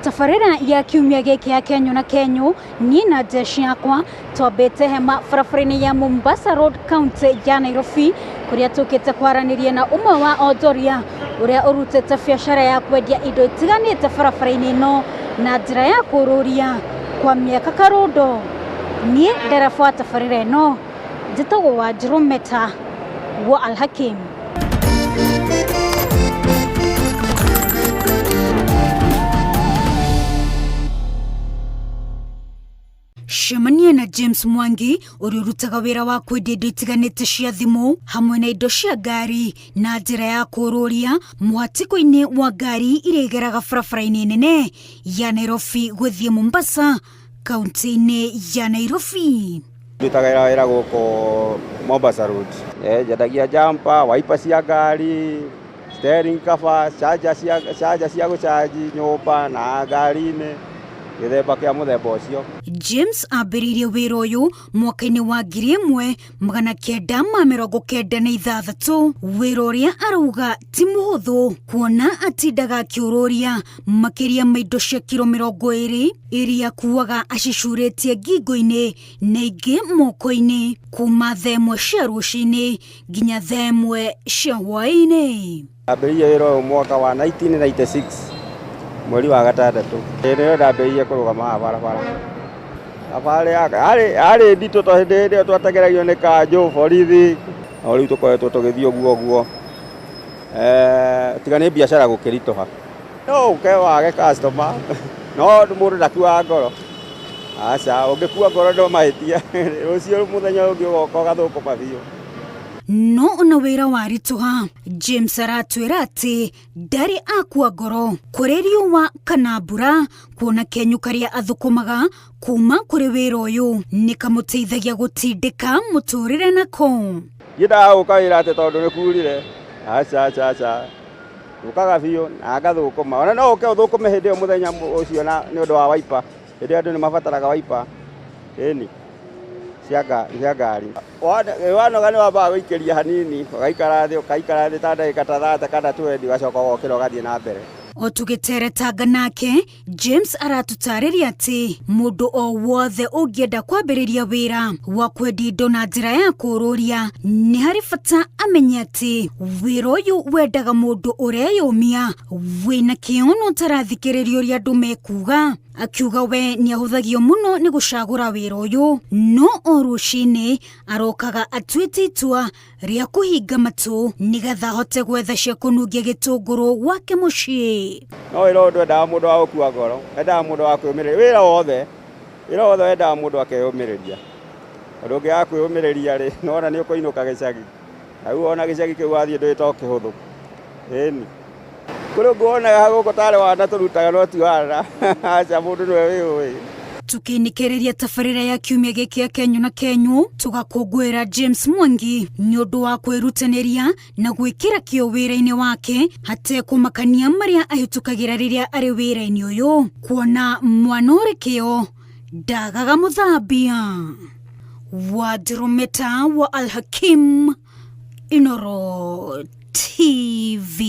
tafarira ya kiumia giki ya Kenyu na Kenyu ni na jeshi yakwa twambite hema barabara-ini ya Mombasa Road County ya Nairobi kuria tukite kwaraniria na umwe wa onjoria uria urutite biashara ya kwendia indo itiganite barabara-ini no na njira ya kururia kwa miaka karundo. Ni ndereba tafarira ino njitagwo Wanjiru Meta wa Al-Hakim. Shemania na James Mwangi uri urutaga wira wa kwendia indo itiganite cia thimu hamwe na indo cia ngari na njira ya kururia muhatiko-ini wa ngari iria igeraga barabara-ini nene ya Nairobi guthie Mombasa kaunti-ini ya Nairobi. Ndutaga wira guko Mombasa Road. Nyendagia jumper, wiper cia ngari, steering cover, charger cia gucaji nyumba na ngari-ini githemba kia muthemba ucio. James ambiririe wira uyu mwaka-ini wa 1996. Wira uria arauga ti muhuthu kuona atindaga akiururia makiria ma indo cia kilo 20 iria akuaga acicurĩtie ngingo-ini na ingĩ moko-ini kuma thaa 1 cia rũcinĩ nginya thaa 1 cia hwaĩ-inĩ. Ambiririe wira uyu mwaka wa 1996 mweri wa gatandatu. Ndio ndambĩrĩirie kũrũgama barabara. Arĩ nditũ to hĩndĩ ĩrĩa twategeragio nĩ kanjũ borithi no rĩu tũkoretwo tũgĩthiĩ ũguo tiga nĩ biacara gũkĩritũha no ũke wage customer no mũndũ ndakuaga ngoro. Aca ũngĩkua ngoro ndo mahĩtia rũciũ mũthenya ũngĩ ũgoka ũgathũkũma biũ. No ona wira warituha James aratwira ati ndari akua ngoro kuri riũa kana mbura kuona Kenyu karia athukumaga kuma kuri wira uyu nikamuteithagia gutindika muturire nako. Gĩdaga gũka wĩra atĩ tondũ nĩ kurire aca ũkaga biũ na agathũkũma ona no ũke ũthũkũme hĩndĩ ĩyo mũthenya ũcio na nĩ ũndũ wa wiper hĩndĩ andũ nĩ mabataraga wiper ĩni cia ngari. Wanoga nĩ wambaga gũikĩria hanini ũgaikara thĩ ta ndagĩka ta 30 kana 20 ũgacoka ũgokĩra ũgathiĩ na mbere. O tũgĩteretanga nake James aratũtarĩria atĩ mũndũ o wothe ũngĩenda kwambĩrĩria wĩra wa kwendia indo na njĩra ya kũrũria nĩ harĩ bata amenye atĩ wĩra ũyũ wendaga mũndũ ũreyũmia wĩna kĩo no ũtarathikĩrĩria ũrĩa andũ mekuga. Akiuga we nĩ ahũthagio mũno nĩ gũcagũra wĩra ũyũ no o rũcinĩ arokaga atuĩte itua rĩa kũhinga matũ nĩgetha ahote gwetha cia kũnungia gĩtũngũrũ gwake mũciĩ. No wĩra ũyũ ndwendaga mũndũ wa gũkua ngoro, wendaga mũndũ wa kwĩyũmĩrĩria. Wĩra wothe wendaga mũndũ akeyũmĩrĩria. Ũndũ ũngĩaga kwĩyũmĩrĩria rĩ nĩwona nĩ ũkũinũka gĩcagi na rĩu ona gĩcagi kĩu wathiĩ ndũĩ to kĩhũthũ. Ĩni kũrĩ nguonaga gũkũ tarĩ wana tũrutaga no ti wana aca mũndũ nĩwe wĩũĩ. Tukinikĩrĩria tabarĩra ya kiumia gĩkĩ ya Kenyu na Kenyu tũgakũngũĩra James Mwangi nĩ ũndũ wa kwĩrutanĩria na gwĩkĩra kĩo wĩra-inĩ wake hatekũmakania marĩa ahĩtũkagĩra rĩrĩa arĩ wĩra-inĩ ũyũ kuona mwana ũrĩ kĩo ndagaga mũthambia. Wanjiru Meta wa Al-Hakim, Inooro TV.